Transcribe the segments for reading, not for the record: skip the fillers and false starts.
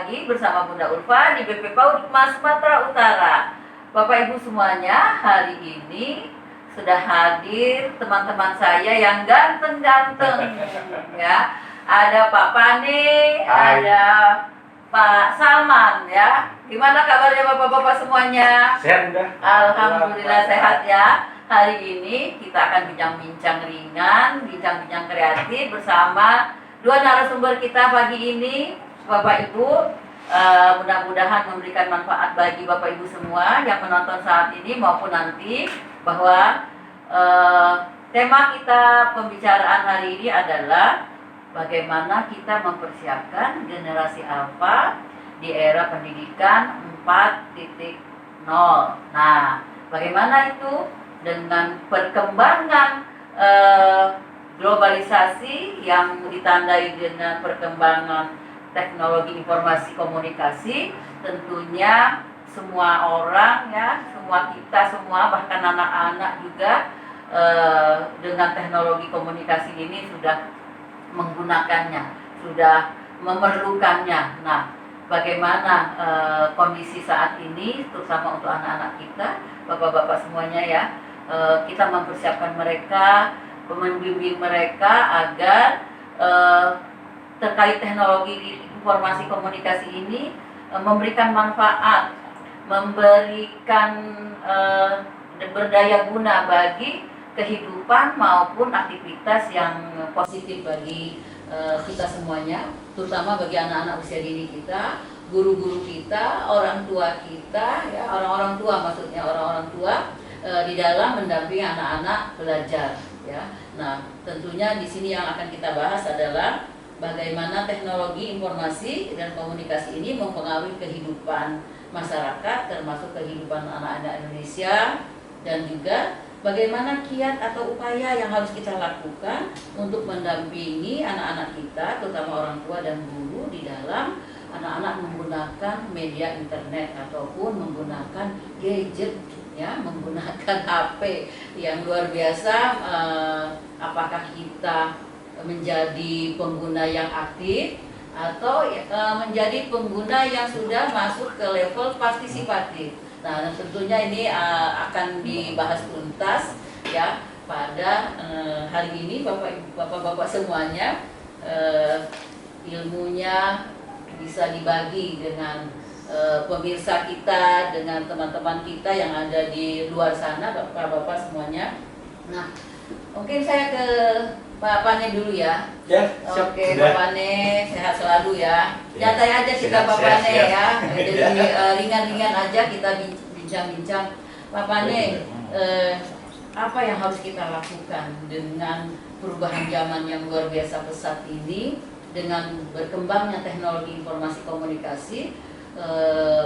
lagi bersama Bunda Ulfa di BP PAUD Hikmah Sumatera Utara. Bapak Ibu semuanya, hari ini sudah hadir teman-teman saya yang ganteng-ganteng ya. Ada Pak Pane, ada Pak Salman ya. Gimana kabarnya Bapak-bapak semuanya? Sehat Bunda. Alhamdulillah sehat ya. Hari ini kita akan bincang-bincang ringan, bincang-bincang kreatif bersama dua narasumber kita pagi ini. Bapak Ibu, mudah-mudahan memberikan manfaat bagi Bapak Ibu semua yang menonton saat ini maupun nanti, bahwa tema kita pembicaraan hari ini adalah bagaimana kita mempersiapkan generasi alfa di era pendidikan 4.0. Nah, bagaimana itu dengan perkembangan globalisasi yang ditandai dengan perkembangan teknologi informasi komunikasi. Tentunya semua orang ya, semua kita semua, bahkan anak-anak juga dengan teknologi komunikasi ini sudah menggunakannya, sudah memerlukannya. Nah, bagaimana kondisi saat ini, terutama untuk anak-anak kita, bapak-bapak semuanya ya, kita mempersiapkan mereka, membimbing mereka agar terkait teknologi informasi komunikasi ini memberikan manfaat, memberikan berdaya guna bagi kehidupan maupun aktivitas yang positif bagi kita semuanya, terutama bagi anak-anak usia dini kita, guru-guru kita, orang tua kita, ya, orang-orang tua, maksudnya orang-orang tua di dalam mendampingi anak-anak belajar. Ya, nah tentunya di sini yang akan kita bahas adalah bagaimana teknologi informasi dan komunikasi ini mempengaruhi kehidupan masyarakat, termasuk kehidupan anak-anak Indonesia, dan juga bagaimana kiat atau upaya yang harus kita lakukan untuk mendampingi anak-anak kita, terutama orang tua dan guru, di dalam anak-anak menggunakan media internet ataupun menggunakan gadget, ya, menggunakan HP yang luar biasa. Apakah kita menjadi pengguna yang aktif atau menjadi pengguna yang sudah masuk ke level partisipatif? Nah, tentunya ini akan dibahas tuntas ya pada hari ini, bapak-bapak semuanya. Ilmunya bisa dibagi dengan pemirsa kita, dengan teman-teman kita yang ada di luar sana, bapak-bapak semuanya. Nah, mungkin saya ke Pak Pane dulu ya. Ya, siap. Oke, Pak Pane, sehat selalu ya. Nyantai aja kita Pak Pane ya. Jadi ringan-ringan aja kita bincang-bincang. Pak Pane, apa yang harus kita lakukan dengan perubahan zaman yang luar biasa pesat ini, dengan berkembangnya teknologi informasi komunikasi,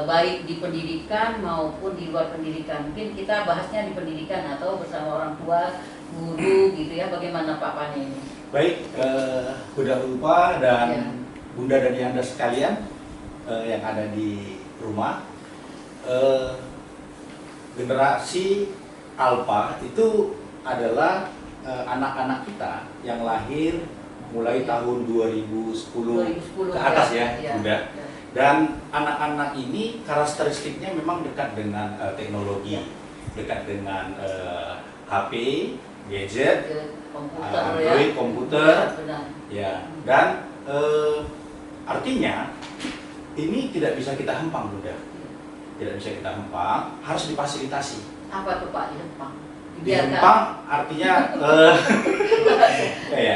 baik di pendidikan maupun di luar pendidikan? Mungkin kita bahasnya di pendidikan atau bersama orang tua, guru gitu ya. Bagaimana Pak Pane ini? Baik, Bunda Ulfa dan Ya. Bunda dan Yanda sekalian yang ada di rumah, generasi alfa itu adalah anak-anak kita yang lahir mulai tahun 2010 ke atas ya, Bunda. Ya. Dan anak-anak ini karakteristiknya memang dekat dengan teknologi, dekat dengan HP, gadget, komputer, Android, ya. komputer, Benar. ya. Dan artinya ini tidak bisa kita hempang, Bunda. Tidak bisa kita hempang, harus difasilitasi. Apa tuh Pak dihempang? Dihempang artinya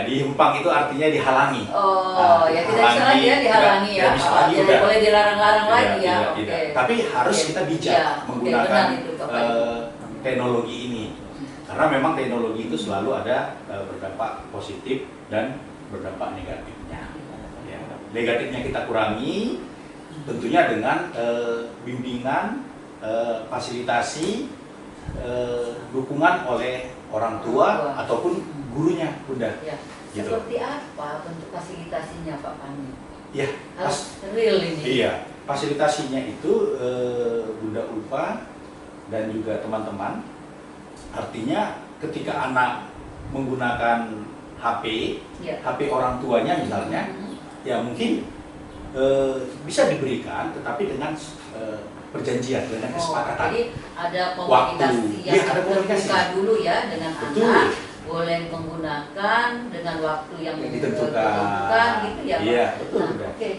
dihempang itu artinya dihalangi. Oh, ya tidak bisa lagi ya dihalangi ya. Tidak bisa lagi, Tidak udah. boleh dilarang-larang lagi ya. Tidak, Oke. tidak. Tapi harus Oke. kita bijak Ya, oke, menggunakan benar itu, Bapak. teknologi ini. Karena memang teknologi itu selalu ada berdampak positif dan berdampak negatifnya. Ya. Negatifnya kita kurangi tentunya dengan bimbingan, fasilitasi, dukungan oleh orang tua ataupun gurunya, Bunda. Ya. Gitu. Seperti apa bentuk fasilitasinya Pak Pane? Ya, Harus real ini. iya, fasilitasinya itu Bunda Ulfa dan juga teman-teman. Artinya ketika anak menggunakan HP, Ya. HP orang tuanya misalnya, ya mungkin bisa diberikan, tetapi dengan perjanjian, dengan kesepakatan. Jadi ada komunikasi yang Iya, ada komunikasi. terbuka dulu ya dengan Betul. anak, boleh menggunakan dengan waktu yang ditentukan gitu ya Pak? Iya, betul. Nah, oke.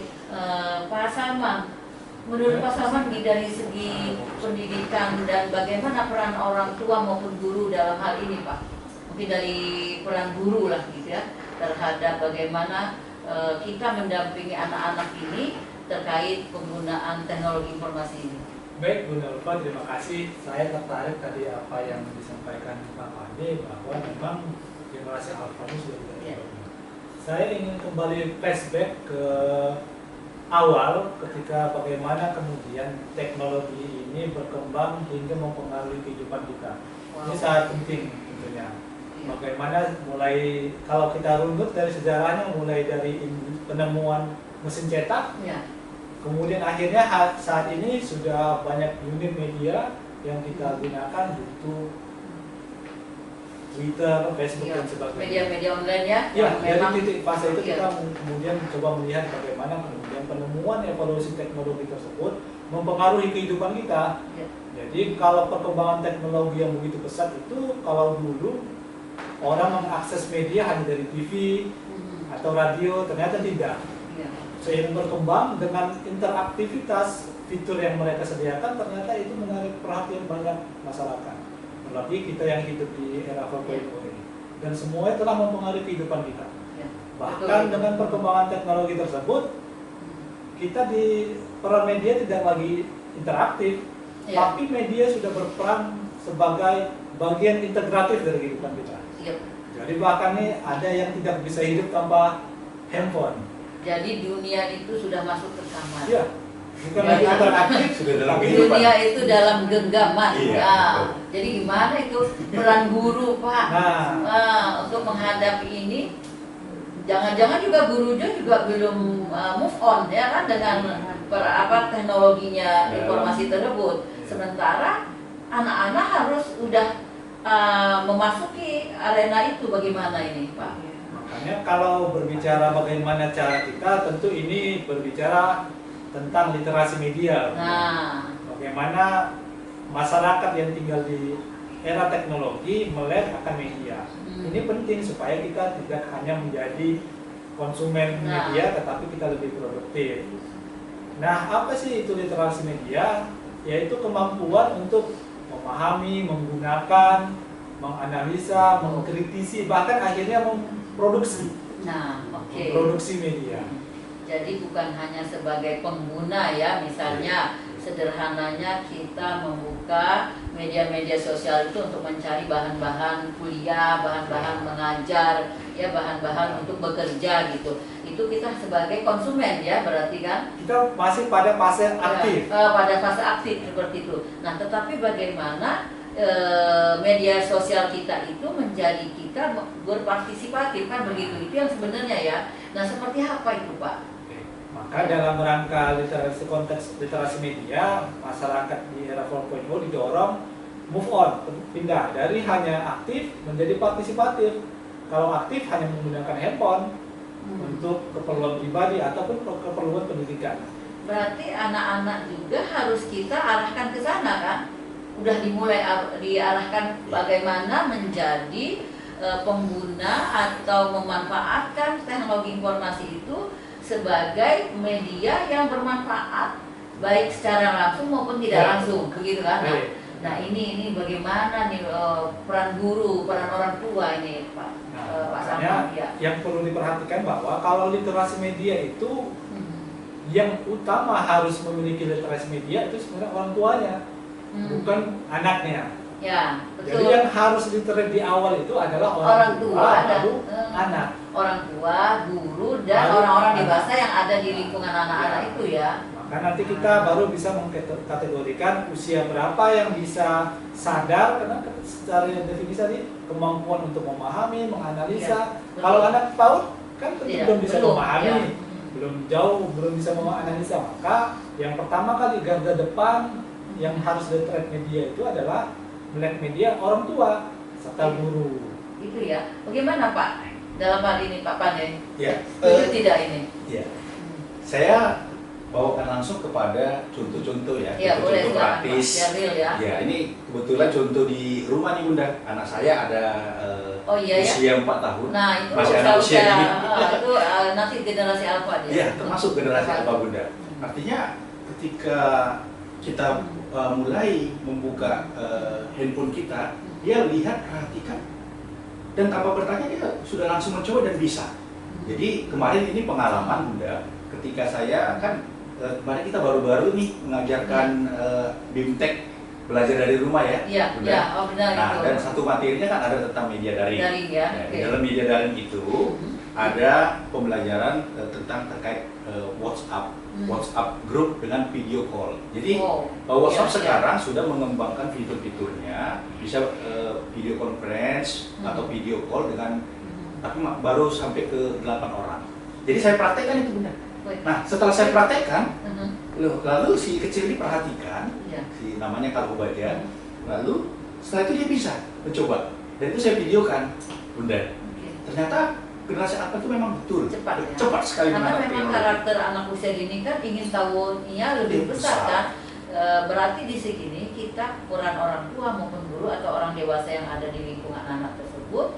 Pak Salman, menurut Pak Salman dari segi pendidikan dan bagaimana peran orang tua maupun guru dalam hal ini Pak? Mungkin dari peran guru lah gitu ya, terhadap bagaimana kita mendampingi anak-anak ini terkait penggunaan teknologi informasi ini. Baik, Bu Nurfa, terima kasih. Saya tertarik tadi apa yang disampaikan Pak Pade bahwa memang generasi Alpha ini sudah tidak terlalu. Saya ingin kembali flashback ke awal ketika bagaimana kemudian teknologi ini berkembang hingga mempengaruhi kehidupan kita. Ini sangat penting tentunya. Bagaimana mulai, kalau kita runut dari sejarahnya, mulai dari penemuan mesin cetak, kemudian akhirnya saat ini sudah banyak unit media yang kita gunakan, YouTube, Twitter, Facebook dan sebagainya. Media-media online ya? Ya, dari titik fase itu kita kemudian coba melihat bagaimana kemudian penemuan evolusi teknologi tersebut mempengaruhi kehidupan kita. Jadi kalau perkembangan teknologi yang begitu pesat itu, kalau dulu orang mengakses media hanya dari TV atau radio, ternyata tidak. Seiring berkembang dengan interaktivitas fitur yang mereka sediakan, ternyata itu menarik perhatian banyak masyarakat. Apalagi kita yang hidup di era 4.0 ini. Dan semua telah mempengaruhi kehidupan kita. Bahkan dengan perkembangan teknologi tersebut, kita di peran media tidak lagi interaktif, tapi media sudah berperan sebagai bagian integratif dari kehidupan kita. Jadi bahkan nih ada yang tidak bisa hidup tanpa handphone. Jadi dunia itu sudah masuk ke kamar. Iya. Bukan lagi interaktif, sudah dalam kehidupan. Dunia itu dalam genggaman. Iya, Jadi gimana itu peran guru Pak? Untuk menghadapi ini, jangan-jangan juga gurunya juga belum move on ya kan dengan teknologinya informasi tersebut. Sementara anak-anak harus udah memasuki arena itu, bagaimana ini Pak? Makanya kalau berbicara bagaimana cara kita, tentu ini berbicara tentang literasi media. Bagaimana masyarakat yang tinggal di era teknologi melek akan media. Ini penting supaya kita tidak hanya menjadi konsumen media, tetapi kita lebih produktif. Nah, apa sih itu literasi media? Yaitu kemampuan untuk memahami, menggunakan, menganalisa, mengkritisi, bahkan akhirnya memproduksi. Produksi media. Jadi bukan hanya sebagai pengguna ya, misalnya sederhananya kita membuka media-media sosial itu untuk mencari bahan-bahan kuliah, bahan-bahan mengajar, ya bahan-bahan untuk bekerja gitu. Itu kita sebagai konsumen ya, berarti kan? Kita masih pada fase aktif. Pada fase aktif seperti itu. Nah, tetapi bagaimana media sosial kita itu menjadi kita berpartisipatif kan begitu, itu yang sebenarnya ya. Nah, seperti apa itu Pak? Maka dalam rangka literasi, konteks literasi media, masyarakat di era 4.0 didorong move on, pindah dari hanya aktif menjadi partisipatif. Kalau aktif hanya menggunakan handphone untuk keperluan pribadi ataupun keperluan pendidikan. Berarti anak-anak juga harus kita arahkan ke sana kan? Udah dimulai diarahkan bagaimana menjadi pengguna atau memanfaatkan teknologi informasi itu sebagai media yang bermanfaat baik secara langsung maupun tidak langsung, begitu kan? Nah ini bagaimana nih peran guru, peran orang tua ini Pak? Pak Salman, ya. Yang perlu diperhatikan bahwa kalau literasi media itu yang utama harus memiliki literasi media itu sebenarnya orang tuanya. Bukan anaknya. Ya, betul. Jadi yang harus literate di awal itu adalah orang tua lalu anak. Orang tua, guru, dan orang-orang dewasa yang ada di lingkungan anak-anak itu ya. Maka nanti kita baru bisa mengkategorikan usia berapa yang bisa sadar, karena secara definisi tadi kemampuan untuk memahami, menganalisa. Kalau anak PAUD kan belum bisa memahami, belum bisa menganalisa. Maka yang pertama kali garda depan yang harus literate media itu adalah melek media orang tua serta guru. Itu ya. Bagaimana Pak dalam hal ini Pak Pade? Ya. Setuju tidak ini? Ya. Saya bawakan langsung kepada contoh-contoh ya, Ya, boleh contoh-contoh silakan, Pak. praktis. Ya, real ya. Ya, ini kebetulan contoh di rumah nih Bunda. Anak saya ada Oh iya ya. usia 4 tahun. Nah, itu Masih anak usia dini. itu nanti generasi alfa dia. Iya, termasuk generasi Alpha. apa Bunda. Artinya ketika kita mulai membuka handphone kita, dia lihat, perhatikan, dan tanpa bertanya dia sudah langsung mencoba dan bisa. Jadi kemarin ini pengalaman Bunda, ketika saya kan kemarin kita baru-baru nih mengajarkan BIMTEK belajar dari rumah ya, Iya, Bunda. iya, oh benar Nah, itu. dan satu materinya kan ada tentang media daring. Daring ya. Nah, Oke. di dalam media daring itu ada pembelajaran tentang terkait WhatsApp grup dengan video call. Jadi WhatsApp Iya, iya. sekarang sudah mengembangkan fitur-fiturnya, bisa video conference atau video call dengan tapi baru sampai ke 8 orang. Jadi saya praktekkan itu benar. Nah, setelah saya praktekkan, lalu si kecil ini perhatikan, Iya. si namanya Kak Ubadia, lalu setelah itu dia bisa mencoba. Dan itu saya videokan, Bunda. Oke. Ternyata generasi apa itu memang betul Cepat ya. cepat sekali Karena menangkap memang teknologi. karakter anak usia dini kan ingin tahunya lebih besar kan. Berarti di sini kita peran orang tua maupun guru atau orang dewasa yang ada di lingkungan anak tersebut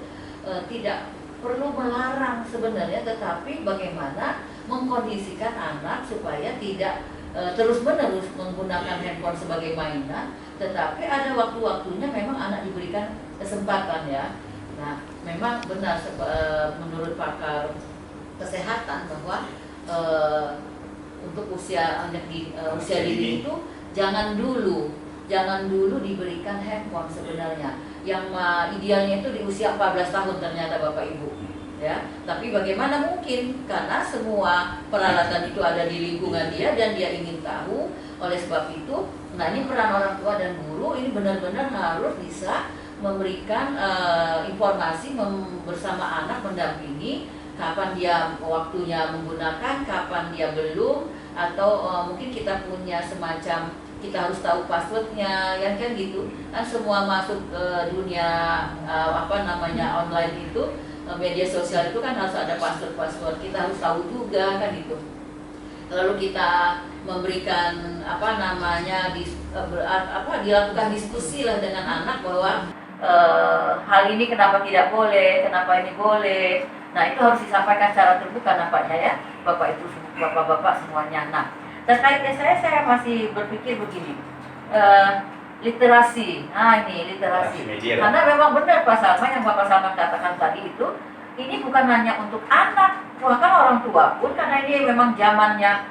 tidak perlu melarang sebenarnya, tetapi bagaimana mengkondisikan anak supaya tidak terus-menerus menggunakan handphone sebagai mainan, tetapi ada waktu-waktunya memang anak diberikan kesempatan ya. Nah, memang benar menurut pakar kesehatan bahwa untuk usia anak di usia dini itu jangan dulu diberikan handphone sebenarnya. Yang idealnya itu di usia 14 tahun ternyata Bapak Ibu. Ya, tapi bagaimana mungkin, karena semua peralatan itu ada di lingkungan dia dan dia ingin tahu. Oleh sebab itu, nah ini peran orang tua dan guru ini benar-benar harus bisa memberikan informasi bersama anak, mendampingi kapan dia waktunya menggunakan, kapan dia belum, atau mungkin kita punya semacam, kita harus tahu passwordnya, ya kan gitu. Kan semua masuk ke dunia online itu, media sosial itu kan harus ada password. Kita harus tahu juga kan itu. Lalu kita memberikan dilakukan diskusi lah dengan anak bahwa hal ini kenapa tidak boleh, kenapa ini boleh. Nah, itu harus disampaikan secara terbuka nampaknya ya, bapak-bapak semuanya. Nah, terkaitnya saya masih berpikir begini, literasi. Nah, ini literasi. Media, karena memang benar Pak Salman yang Bapak Salman katakan tadi itu, ini bukan hanya untuk anak, bahkan orang tua pun, karena ini memang zamannya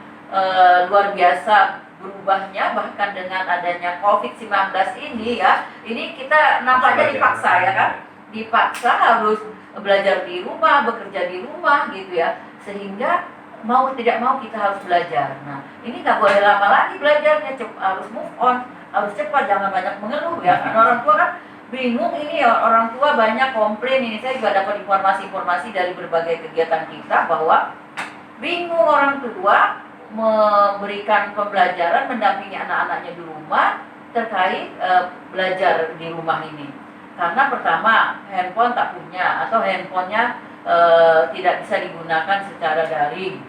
luar biasa berubahnya, bahkan dengan adanya COVID-19 ini ya, ini kita nampaknya dipaksa ya kan, dipaksa harus belajar di rumah, bekerja di rumah gitu ya, sehingga mau tidak mau kita harus belajar. Nah, ini nggak boleh lama lagi belajarnya, harus move on, harus cepat, jangan banyak mengeluh ya. Karena orang tua kan bingung ini ya, orang tua banyak komplain ini. Saya juga dapat informasi-informasi dari berbagai kegiatan kita bahwa bingung orang tua memberikan pembelajaran, mendampingi anak-anaknya di rumah terkait belajar di rumah ini. Karena pertama handphone tak punya, atau handphonenya tidak bisa digunakan secara daring.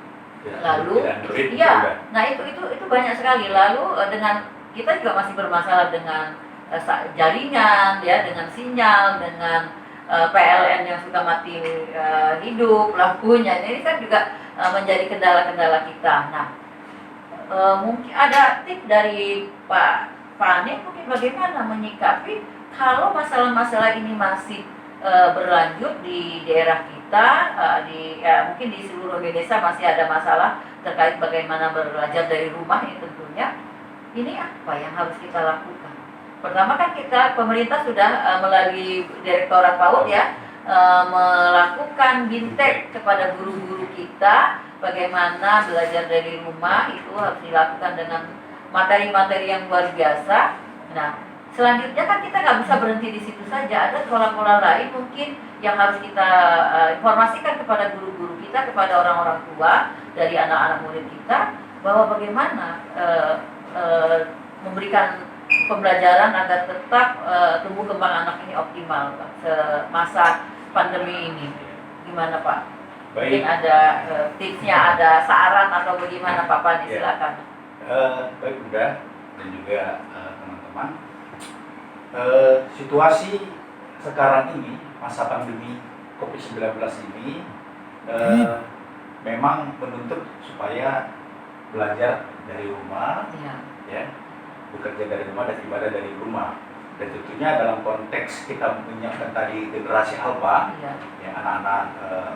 Lalu, iya, nah itu banyak sekali. Lalu dengan kita juga masih bermasalah dengan jaringan, ya, dengan sinyal, dengan PLN yang sudah mati hidup lampunya. Ini kan juga menjadi kendala-kendala kita. Nah, mungkin ada tips dari Pak Fani mungkin bagaimana menyikapi kalau masalah-masalah ini masih berlanjut di daerah kita, mungkin di seluruh Indonesia masih ada masalah terkait bagaimana belajar dari rumah ini tentunya. Ini apa yang harus kita lakukan? Pertama kan pemerintah sudah melalui Direktorat PAUD ya, melakukan BIMTEK kepada guru-guru kita, bagaimana belajar dari rumah itu harus dilakukan dengan materi-materi yang luar biasa. Nah, selanjutnya kan kita nggak bisa berhenti di situ saja, ada pola-pola lain mungkin yang harus kita informasikan kepada guru-guru kita, kepada orang-orang tua dari anak-anak murid kita, bahwa bagaimana memberikan pembelajaran agar tetap tumbuh kembang anak ini optimal semasa pandemi ini. Gimana Pak? Mungkin Baik. ada tipsnya, ada saran atau bagaimana Pak Pani, Ya. silakan. Baik Bunda dan juga teman-teman. Situasi sekarang ini, masa pandemi COVID-19 ini memang menuntut supaya belajar dari rumah, Iya. ya, bekerja dari rumah dan ibadah dari rumah. Dan tentunya dalam konteks kita menyiapkan tadi generasi alpha, Iya. ya, anak-anak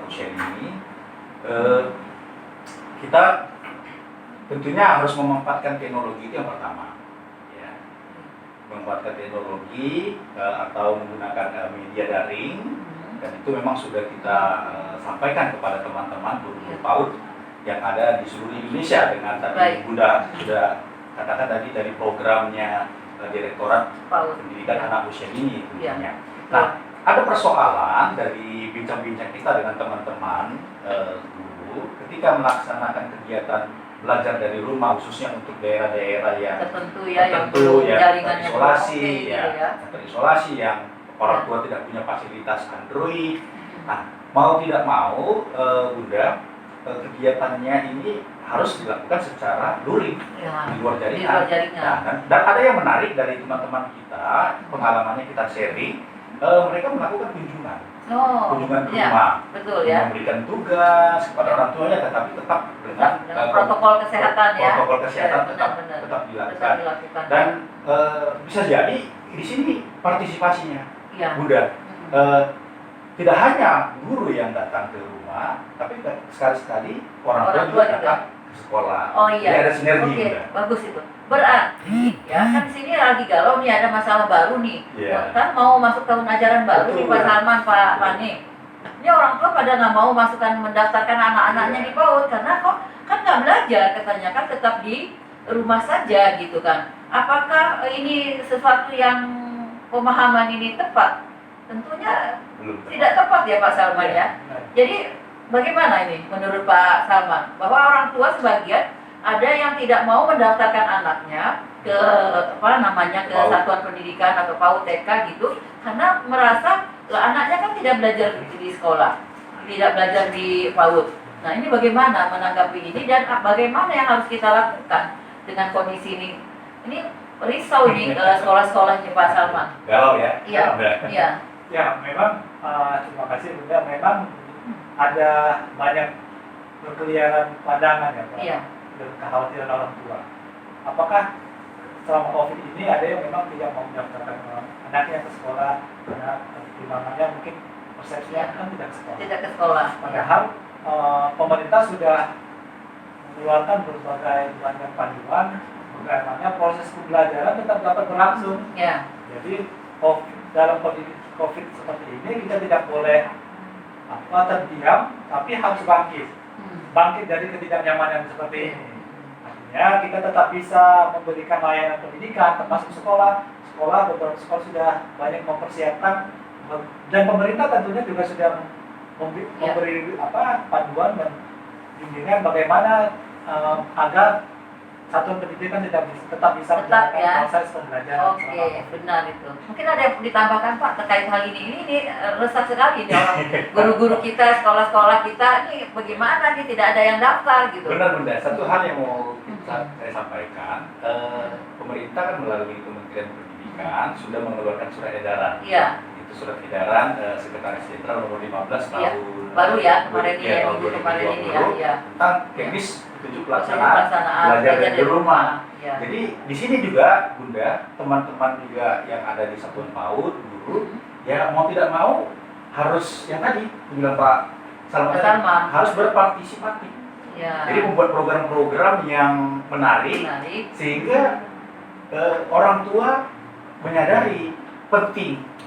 usia ini, kita tentunya harus memanfaatkan teknologi itu yang pertama, ya, memanfaatkan teknologi atau menggunakan media daring. Dan itu memang sudah kita sampaikan kepada teman-teman guru PAUD yang ada di seluruh Indonesia dengan tadi Baik. Bunda sudah katakan tadi dari programnya Direktorat PAUD. Pendidikan Anak Usia Dini tentunya. Iya. Nah, ada persoalan dari bincang-bincang kita dengan teman-teman guru ketika melaksanakan kegiatan belajar dari rumah, khususnya untuk daerah-daerah yang Tertentu ya, yang tertentu, belum ya, jaringannya belum terisolasi, oke, ya, gitu ya. terisolasi yang orang tua tidak punya fasilitas Android. Nah, mau tidak mau, Bunda, kegiatannya ini harus dilakukan secara luring Ya. di luar Di jaringan. luar jaringan. Nah, dan ada yang menarik dari teman-teman kita, pengalamannya kita sharing, mereka melakukan kunjungan Oh, ke iya, rumah, betul ya. memberikan tugas kepada orang tuanya, tetapi tetap dengan Dengan protokol kesehatan ya. protokol kesehatan Ya, tetap benar-benar. tetap Tetap dilakukan. dilakukan. Dan bisa jadi di sini partisipasinya, Iya. Bunda, tidak hanya guru yang datang ke rumah, tapi sekali-sekali orang tua Orang juga tua juga. datang ke sekolah. Oh iya. Jadi ada sinergi, Oke, Bunda. bagus itu. Berarti ya kan di sini lagi galau nih, ada masalah baru nih. Iya. Kan mau masuk tahun ajaran baru nih Betul. Pak Salman, Pak Pani. Ini orang tua pada nggak mau masukkan mendaftarkan anak-anaknya di PAUD karena kok kan nggak belajar katanya, kan tetap di rumah saja gitu kan. Apakah ini sesuatu yang pemahaman ini tepat? Tentunya Belum. tidak tepat ya Pak Salman ya. Nah, Jadi bagaimana ini menurut Pak Salman? Bahwa orang tua sebagian ada yang tidak mau mendaftarkan anaknya ke ke PAUD. satuan pendidikan atau PAUD TK gitu karena merasa lah anaknya kan tidak belajar di sekolah, tidak belajar di PAUD. Nah, ini bagaimana menanggapi ini dan bagaimana yang harus kita lakukan dengan kondisi ini? Ini risau nih sekolah-sekolahnya Pak Salman. Galau ya? Iya. Udah. Iya. ya memang terima kasih Bunda, memang ada banyak berkeliaran pandangan ya Pak, Iya. dan kekhawatiran orang tua. Apakah selama COVID ini ada yang memang tidak mau mendaftarkan anaknya ke sekolah karena pertimbangannya mungkin persepsinya kan tidak ke sekolah. Tidak ke sekolah. Padahal pemerintah sudah mengeluarkan berbagai banyak panduan bagaimana proses pembelajaran tetap dapat berlangsung. Ya. Jadi dalam kondisi COVID seperti ini kita tidak boleh terdiam, tapi harus bangkit. Bangkit dari ketidaknyamanan seperti ini. Artinya kita tetap bisa memberikan layanan pendidikan, termasuk sekolah. Beberapa sekolah sudah banyak mempersiapkan, dan pemerintah tentunya juga sudah memberi panduan dan bimbingan bagaimana agar satuan pendidikan tetap bisa Tetap, ya. proses pembelajaran. Oke, benar itu. Mungkin ada yang ditambahkan Pak terkait hal ini. Ini resah sekali nih orang guru-guru kita, sekolah-sekolah kita ini bagaimana nih tidak ada yang daftar gitu. Benar Bunda, satu hal yang mau saya sampaikan, pemerintah kan melalui Kementerian Pendidikan sudah mengeluarkan surat edaran. Iya. Itu surat edaran Sekretaris Jenderal nomor 15 Iya. tahun Baru ya kemarin ini ya, tahun minggu kemarin ini ya. 2020 Iya. tentang teknis petunjuk Pelaksanaan pelaksanaan belajar dari rumah. Iya. Jadi di sini juga Bunda, teman-teman juga yang ada di satuan PAUD, guru, ya mau tidak mau harus yang tadi dibilang Pak Salman Pak tadi, Salman. harus berpartisipasi. Iya. Jadi membuat program-program yang menarik Menarik. sehingga orang tua menyadari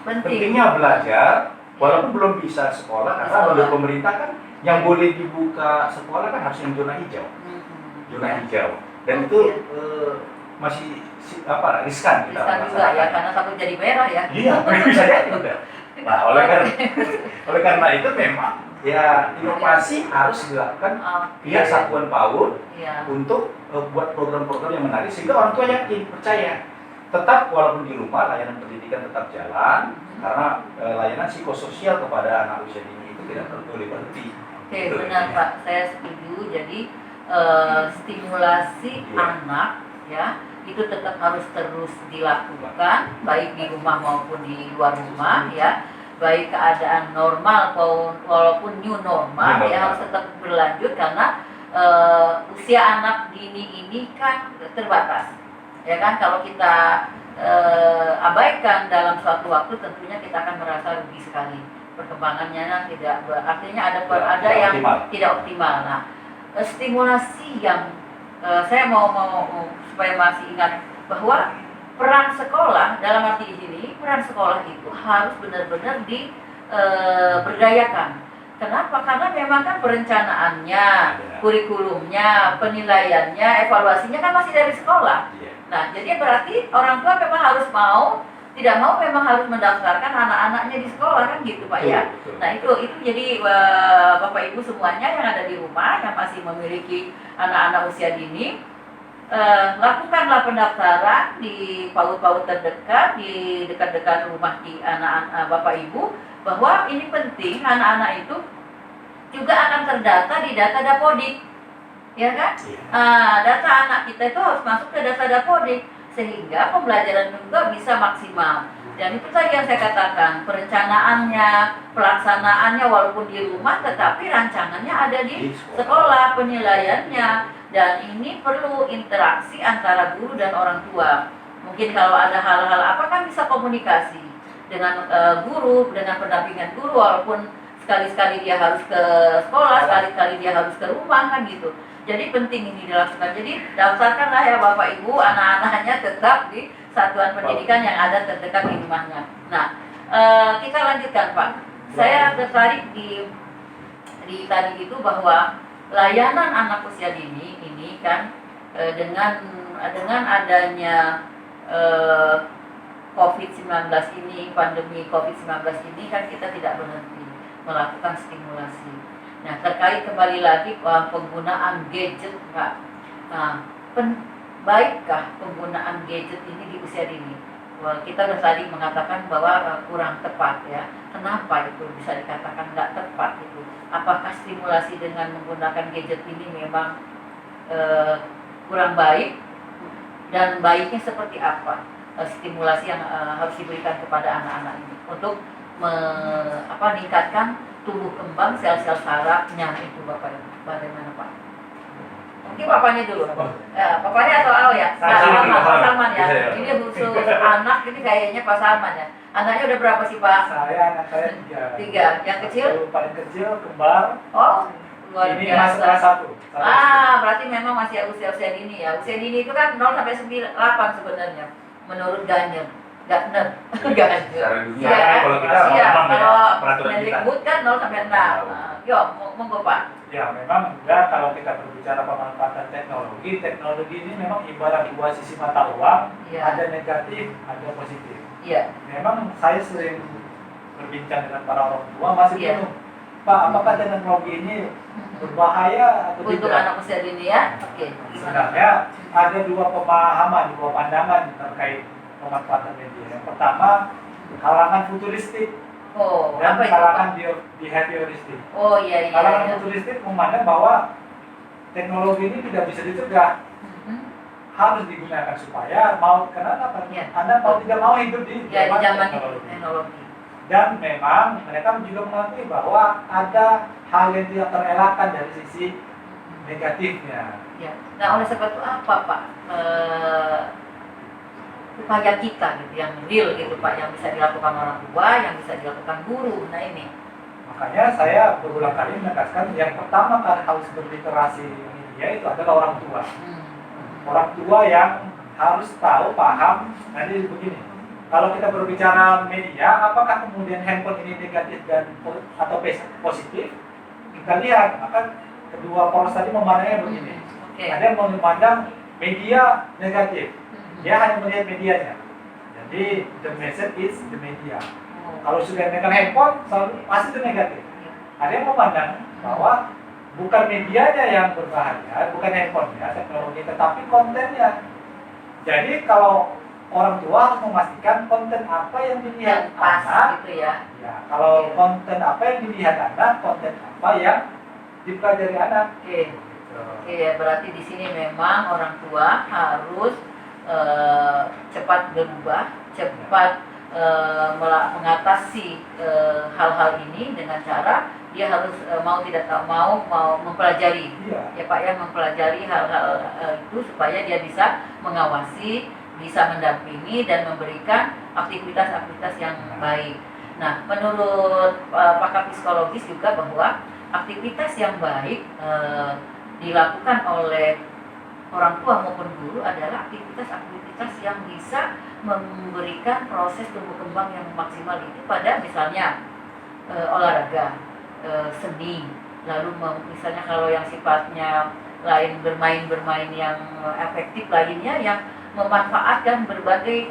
pentingnya belajar walaupun belum bisa sekolah karena Sekolah. menurut pemerintah kan yang boleh dibuka sekolah kan harus yang zona hijau, zona Ya. hijau, dan Oke. itu masih riskan kita Bisa juga ya karena takut jadi merah ya. Iya, bisa jadi udah. Nah, oleh karena itu memang ya inovasi harus dilakukan pihak satuan PAUD Iya. untuk buat program-program yang menarik sehingga orang tua yakin, percaya. Tetap walaupun di rumah layanan pendidikan tetap jalan karena layanan psikososial kepada anak usia dini itu tidak boleh berhenti. Oke, Gitu. benar Pak, saya setuju. Jadi stimulasi anak ya itu tetap harus terus dilakukan, baik di rumah maupun di luar rumah ya. Baik keadaan normal walaupun new normal ya harus tetap berlanjut karena usia anak dini ini kan terbatas. Ya kan, kalau kita abaikan dalam suatu waktu tentunya kita akan merasa rugi sekali. Perkembangannya tidak artinya ada yang tidak optimal. Nah, stimulasi yang saya mau supaya masih ingat bahwa peran sekolah dalam arti ini, peran sekolah itu harus benar-benar diberdayakan. Kenapa? Karena memang kan perencanaannya, kurikulumnya, penilaiannya, evaluasinya kan masih dari sekolah. Nah, jadi berarti orang tua memang harus tidak mau memang harus mendaftarkan anak-anaknya di sekolah kan gitu Pak ya. Nah itu jadi Bapak Ibu semuanya yang ada di rumah yang masih memiliki anak-anak usia dini, lakukanlah pendaftaran di PAUD-PAUD terdekat, di dekat-dekat rumah di anak-anak Bapak Ibu, bahwa ini penting anak-anak itu juga akan terdata di data Dapodik, ya kan? Data anak kita itu harus masuk ke data Dapodik sehingga pembelajaran juga bisa maksimal. Dan itu tadi yang saya katakan, perencanaannya, pelaksanaannya walaupun di rumah, tetapi rancangannya ada di sekolah, penilaiannya. Dan ini perlu interaksi antara guru dan orang tua. Mungkin kalau ada hal-hal apa kan bisa komunikasi dengan guru, dengan pendampingan guru, walaupun sekali-sekali dia harus ke sekolah, sekali-sekali dia harus ke rumah kan gitu. Jadi penting ini dilakukan. Jadi daftarkanlah ya Bapak Ibu anak-anaknya tetap di satuan pendidikan yang ada terdekat di rumahnya. Nah, kita lanjutkan Pak. Saya tertarik di tadi itu bahwa layanan anak usia dini ini kan dengan adanya COVID-19 ini, pandemi COVID-19 ini kan kita tidak berhenti melakukan stimulasi. Nah, terkait kembali lagi penggunaan gadget, Pak. Nah, baikkah penggunaan gadget ini di usia dini? Well, kita sudah tadi mengatakan bahwa kurang tepat ya. Kenapa itu bisa dikatakan nggak tepat itu? Apakah stimulasi dengan menggunakan gadget ini memang kurang baik? Dan baiknya seperti apa stimulasi yang harus diberikan kepada anak-anak ini untuk meningkatkan tumbuh kembang sel-sel sarafnya itu Bapak, bagaimana Pak? Mungkin Bapaknya dulu. Bapaknya atau Al ya? Pak Salman ya. Ini khusus anak ini kayaknya Pak Salman ya. Anaknya udah berapa sih Pak? Anak saya 3. 3. Yang kecil? Paling kecil kembar. Oh, luar Ini biasa. masuk kelas 1. Berarti memang masih usia dini ya. Usia dini itu kan 0 sampai 8 sebenarnya menurut Ganyer. Gardner. Secara dunia kalau kita kalau peraturan kita. Mendikbud kan 0 sampai 6. Yuk, monggo Pak. Ya, memang enggak, kalau kita berbicara pemanfaatan teknologi ini memang ibarat dua sisi mata uang, ada negatif, ada positif. Iya. Memang saya sering berbincang dengan para orang tua masih bingung, Pak, apakah teknologi ini berbahaya atau untuk tidak? anak usia dini ya? Oke. Sebenarnya ada dua pemahaman, dua pandangan terkait pemanfaatan media. Yang pertama, kalangan futuristik dan apa itu, kalangan Pak? behavioristik. Oh iya. Kalangan futuristik memandang bahwa teknologi ini tidak bisa dicegah, harus digunakan supaya kenapa? Anda mau tidak mau hidup di zaman teknologi. Dan memang mereka juga mengakui bahwa ada hal yang tidak terelakkan dari sisi negatifnya. Ya. Nah, oleh sebab itu apa Pak? Upaya kita gitu, yang real gitu Pak, yang bisa dilakukan orang tua, yang bisa dilakukan guru. Nah ini. Makanya saya berulang kali menegaskan yang pertama kali harus berliterasi media itu adalah orang tua. Orang tua yang harus tahu, paham. Nanti begini, kalau kita berbicara media, apakah kemudian handphone ini negatif atau positif? Kita lihat, maka kedua poros tadi memandangnya begini. Ada yang memandang media negatif. Dia hanya melihat medianya. Jadi the message is the media. Kalau sudah dengan handphone, pasti itu negatif. Ada yang memandang bahwa bukan medianya yang berbahaya, bukan handphonenya, teknologi, tetapi kontennya. Jadi kalau orang tua harus memastikan konten apa yang dilihat pas anak, gitu ya. Kalau konten apa yang dilihat anak, konten apa yang dipelajari anak. Oke. Oke, berarti di sini memang orang tua harus cepat berubah, cepat mengatasi hal-hal ini dengan cara dia harus mau tidak mau mempelajari. Iya. Ya Pak ya, mempelajari hal-hal itu supaya dia bisa mengawasi, bisa mendampingi dan memberikan aktivitas-aktivitas yang baik. Nah, menurut pakar psikologis juga bahwa aktivitas yang baik dilakukan oleh orang tua maupun guru adalah aktivitas-aktivitas yang bisa memberikan proses tumbuh kembang yang maksimal itu pada misalnya olahraga, seni, lalu misalnya kalau yang sifatnya lain bermain yang efektif lainnya yang memanfaatkan berbagai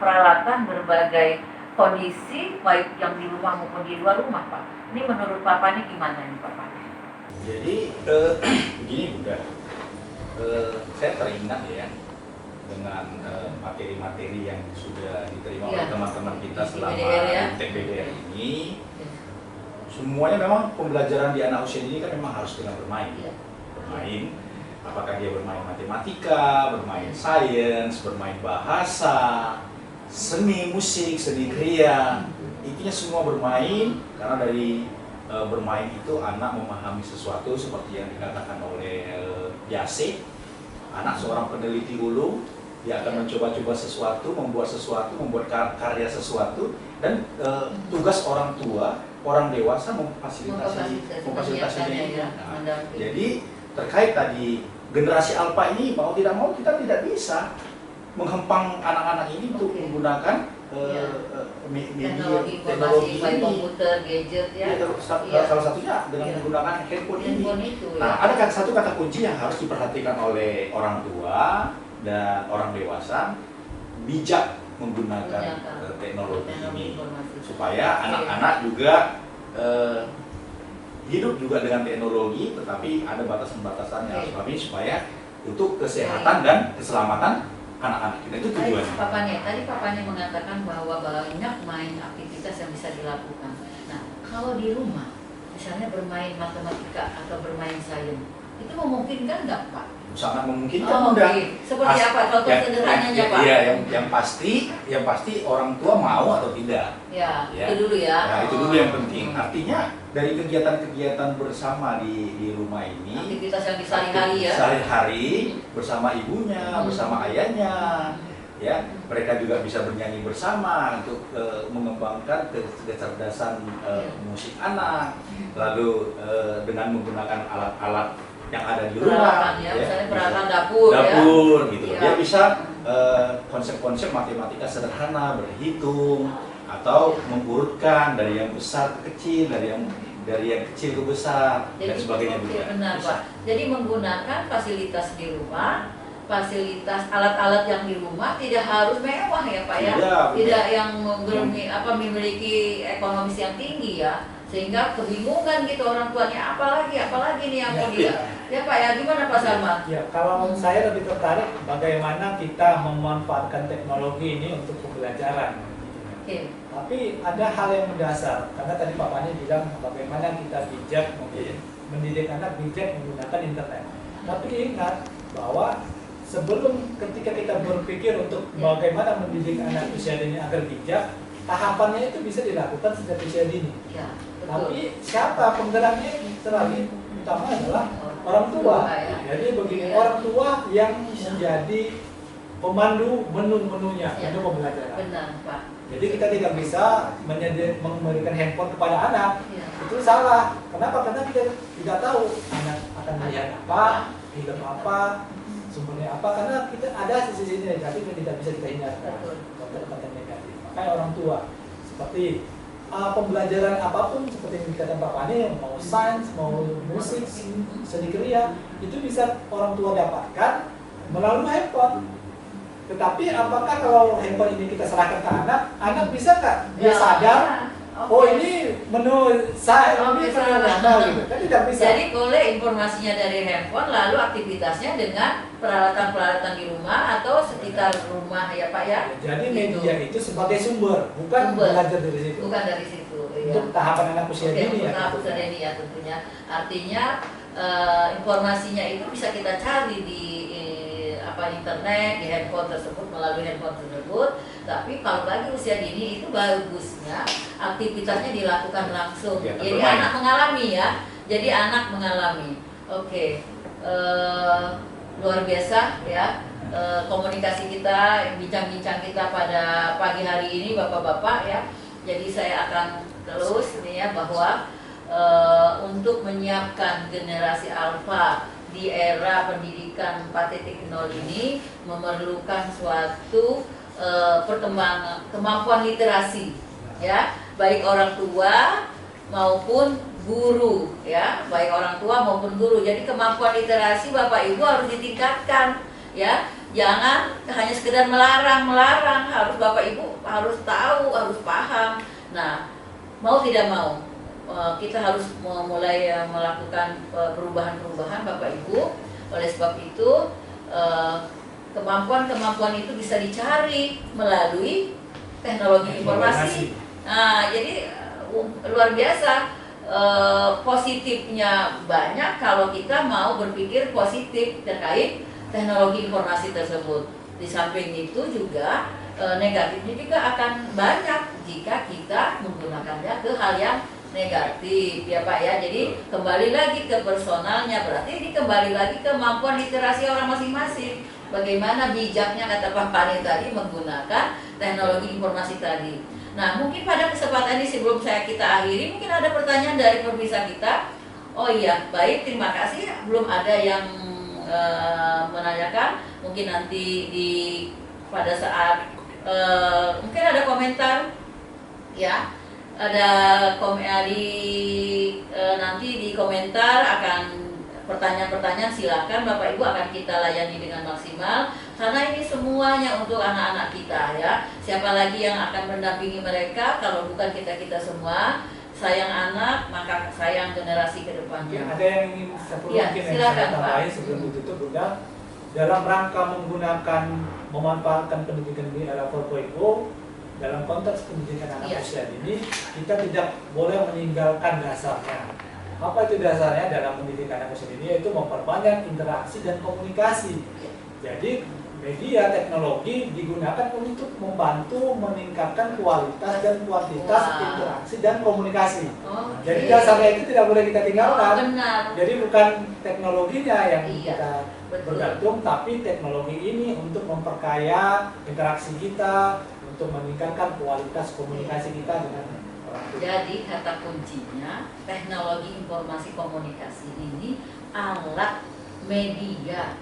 peralatan, berbagai kondisi baik yang di rumah maupun di luar rumah, Pak. Ini menurut Papa ini gimana nih Papa? Jadi begini Bunda, saya teringat ya dengan materi-materi yang sudah diterima oleh teman-teman kita selama TPDR ini. Semuanya memang pembelajaran di anak usia ini kan memang harus dengan bermain. Bermain, apakah dia bermain matematika, bermain sains, bermain bahasa, seni musik, seni kriya, intinya semua bermain, karena dari bermain itu anak memahami sesuatu seperti yang dikatakan oleh Yase. Anak seorang peneliti ulung, dia akan mencoba-coba sesuatu, membuat karya sesuatu, dan tugas orang tua, orang dewasa memfasilitasinya. Nah, jadi terkait tadi generasi alpha ini mau tidak mau kita tidak bisa menghempang anak-anak ini untuk menggunakan teknologi teknologi baik ini. komputer, gadget ya. Salah satunya dengan menggunakan handphone ini. Itu, Nah, ada kan satu kata kunci yang harus diperhatikan oleh orang tua dan orang dewasa, bijak menggunakan teknologi ini supaya anak-anak juga hidup juga dengan teknologi, tetapi ada batasan-batasannya harus pahami supaya untuk kesehatan dan keselamatan anak-anak kita, itu tujuannya. Tadi papanya mengatakan bahwa banyak main aktivitas yang bisa dilakukan. Nah, kalau di rumah, misalnya bermain matematika atau bermain sains, itu memungkinkan nggak Pak? Sangat memungkinkan Bunda. Seperti apa contoh sederhananya Pak? Iya, yang pasti orang tua mau atau tidak. Ya, Ya. itu dulu ya. Nah, itu dulu yang penting. Artinya dari kegiatan-kegiatan bersama di rumah ini, Aktivitas yang di sehari-hari ya. Sehari-hari bersama ibunya, bersama ayahnya, ya. Mereka juga bisa bernyanyi bersama untuk mengembangkan kecerdasan musik anak. Lalu dengan menggunakan alat-alat yang ada di rumah, ya, misalnya peralatan dapur ya. gitu. Ya. Dia bisa konsep-konsep matematika sederhana, berhitung atau mengurutkan dari yang besar ke kecil, dari yang kecil ke besar. Jadi, Dan sebagainya juga. Benar Bisa. Pak. Jadi menggunakan fasilitas di rumah, fasilitas alat-alat yang di rumah tidak harus mewah ya Pak ya. Tidak yang memiliki ekonomis yang tinggi ya. Sehingga kebingungan gitu orang tuanya, apalagi nih yang mau dia. Ya Pak ya, gimana Pak Salman? Ya, kalau saya lebih tertarik bagaimana kita memanfaatkan teknologi ini untuk pembelajaran. Oke. Tapi ada hal yang mendasar, karena tadi Pak Pani bilang bagaimana kita bijak mendidik anak bijak menggunakan internet. Tapi ingat bahwa sebelum ketika kita berpikir untuk bagaimana mendidik anak usia dini agar bijak, tahapannya itu bisa dilakukan sejak usia dini. Ya, betul. Tapi siapa penggeraknya terlebih utama adalah orang tua. Jadi begini, orang tua yang menjadi pemandu menu-menunya, menu pembelajaran. Benar Pak. Jadi kita tidak bisa memberikan handphone kepada anak. Ya. Itu salah. Kenapa? Karena kita tidak tahu anak akan melihat apa, film apa, sumbernya apa. Karena kita ada sisi negatif yang tidak bisa kita hindarkan. Konten-konten negatif. Makanya orang tua seperti pembelajaran apapun seperti yang dikatakan Pak Pani, mau sains, mau musik, seni kriya, itu bisa orang tua dapatkan melalui handphone. Tetapi apakah kalau handphone ini kita serahkan ke anak bisa nggak dia sadar oh ini menu saya, ini Oke, menu Anda gitu. Kan tidak bisa. Jadi boleh informasinya dari handphone, lalu aktivitasnya dengan peralatan-peralatan di rumah atau sekitar rumah ya Pak ya. Jadi Gitu. media itu sebagai sumber, bukan Sumber. belajar dari situ. Bukan dari situ. Untuk Ya. tahapan anak usia Oke, dini untuk ya. tahap usia dini ya tentunya. Artinya informasinya itu bisa kita cari di internet, di handphone tersebut, melalui handphone tersebut. Tapi kalau bagi usia dini itu bagusnya aktivitasnya dilakukan langsung. Ya, Jadi bermain. anak mengalami ya. Jadi anak mengalami. Oke. Luar biasa ya. Komunikasi kita, bincang-bincang kita pada pagi hari ini Bapak-bapak ya. Jadi saya akan terus nih ya bahwa untuk menyiapkan generasi alfa di era pendidikan 4.0 ini memerlukan suatu perkembangan kemampuan literasi ya, baik orang tua maupun guru ya, baik orang tua maupun guru. Jadi kemampuan literasi Bapak Ibu harus ditingkatkan ya. Jangan hanya sekedar melarang, harus Bapak Ibu harus tahu, harus paham. Nah, mau tidak mau kita harus mulai melakukan perubahan-perubahan Bapak Ibu. Oleh sebab itu kemampuan-kemampuan itu bisa dicari melalui teknologi informasi. Nah, jadi luar biasa, positifnya banyak kalau kita mau berpikir positif terkait teknologi informasi tersebut. Di samping itu juga negatifnya juga akan banyak jika kita menggunakannya ke hal yang negatif ya Pak ya. Jadi kembali lagi ke personalnya, berarti ini kembali lagi ke kemampuan literasi orang masing-masing. Bagaimana bijaknya kata Pak Pani tadi menggunakan teknologi informasi tadi. Nah, mungkin pada kesempatan ini sebelum kita akhiri, mungkin ada pertanyaan dari pemirsa kita. Oh iya, baik, terima kasih. Belum ada yang menanyakan. Mungkin nanti pada saat mungkin ada komentar ya. Ada nanti di komentar akan pertanyaan-pertanyaan, silakan Bapak Ibu akan kita layani dengan maksimal karena ini semuanya untuk anak-anak kita ya. Siapa lagi yang akan mendampingi mereka kalau bukan kita semua. Sayang anak, maka sayang generasi ke depannya. Ada yang ingin Ya, mungkin yang silakan, saya Pak. tambahin sebelum ditutup juga, dalam rangka memanfaatkan pendidikan di era 4.0 dalam konteks pendidikan anak Iya. usia dini, kita tidak boleh meninggalkan dasarnya. Apa itu dasarnya dalam pendidikan anak usia dini? Yaitu memperbanyak interaksi dan komunikasi. Jadi media teknologi digunakan untuk membantu meningkatkan kualitas dan kuantitas Wah. interaksi dan komunikasi. Oke. Jadi dasarnya itu tidak boleh kita Oh, tinggalkan. benar. Jadi bukan teknologinya yang Iya, kita betul. bergantung, tapi teknologi ini untuk memperkaya interaksi kita, untuk meningkatkan kualitas komunikasi kita dengan orang tua. Jadi kata kuncinya teknologi informasi komunikasi ini alat media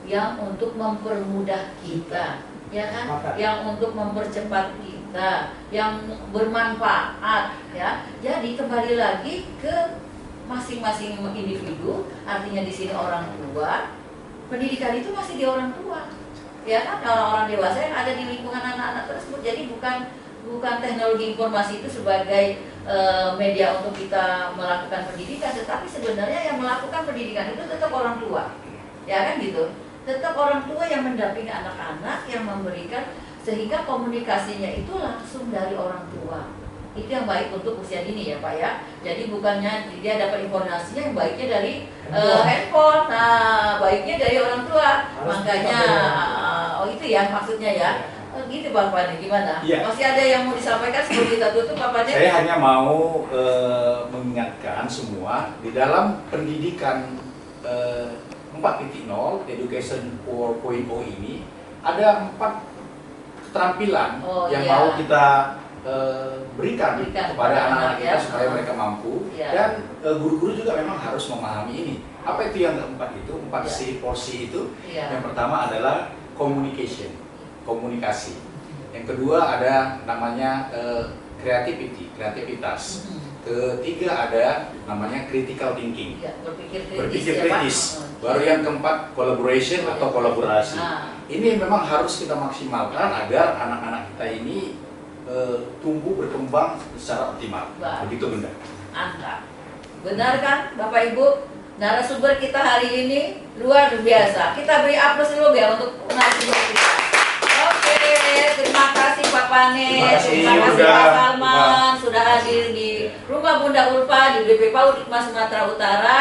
yang untuk mempermudah kita, ya kan? Maka. Yang untuk mempercepat kita, yang bermanfaat, ya. Jadi kembali lagi ke masing-masing individu, artinya di sini orang tua, pendidikan itu masih di orang tua, ya kan? Orang-orang dewasa yang ada di lingkungan anak-anak tersebut. Jadi bukan teknologi informasi itu sebagai media untuk kita melakukan pendidikan, tetapi sebenarnya yang melakukan pendidikan itu tetap orang tua, ya kan gitu. Tetap orang tua yang mendampingi anak-anak, yang memberikan, sehingga komunikasinya itu langsung dari orang tua. Itu yang baik untuk usia dini ya Pak ya. Jadi bukannya dia dapat informasinya yang baiknya dari handphone, nah baiknya dari orang tua. Harus Makanya kita itu ya maksudnya ya. Gitu Bang Pani, gimana? Iya. Masih ada yang mau disampaikan sebelum kita tutup Pak Pani? Saya hanya mau mengingatkan semua di dalam pendidikan 4.0 Education 4.0 ini ada 4 keterampilan Oh, yang iya. mau kita berikan Berikan kepada kepada anak-anak anak, kita ya. supaya mereka mampu, Iya. dan guru-guru juga memang harus memahami ini. Apa itu yang keempat itu? 4 Iya. C, 4C itu. Iya. Yang pertama adalah communication, komunikasi. Yang kedua ada namanya kreativitas. Ketiga ada namanya critical thinking, Ya, berpikir kritis. berpikir ya, Pak? kritis. Baru yang keempat collaboration atau kolaborasi. Nah, Ini memang harus kita maksimalkan agar anak-anak kita ini tumbuh berkembang secara optimal. Baik. Begitu Bunda. Mantap. Benar kan Bapak Ibu? Narasumber kita hari ini luar biasa. Kita beri aplaus dulu ya untuk narasumber kita. Oke, terima kasih Pak Pane, Terima kasih, Pak Bunda. Salman sudah hadir di Rumah Bunda Ulfa di BP PAUD Hikmah Sumatera Utara.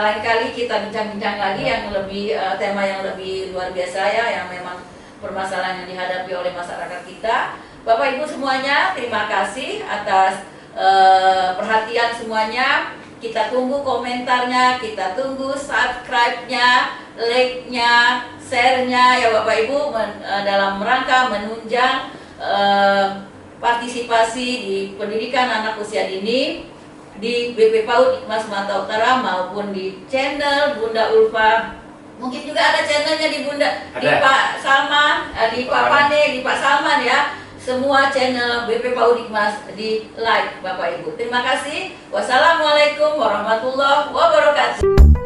Lain kali kita bincang-bincang lagi yang lebih tema yang lebih luar biasa ya, yang memang permasalahan yang dihadapi oleh masyarakat kita. Bapak Ibu semuanya, terima kasih atas perhatian semuanya. Kita tunggu komentarnya, kita tunggu subscribe-nya, like-nya, share-nya ya Bapak Ibu dalam rangka menunjang partisipasi di pendidikan anak usia dini di BP PAUD Hikmah Sumatera Utara maupun di channel Bunda Ulfa. Mungkin juga ada channelnya di Bunda, di Ada. Pak Salman, di Pak Pane, di Pak Salman ya. Semua channel BP PAUD Hikmah di like Bapak Ibu. Terima kasih. Wassalamualaikum warahmatullahi wabarakatuh.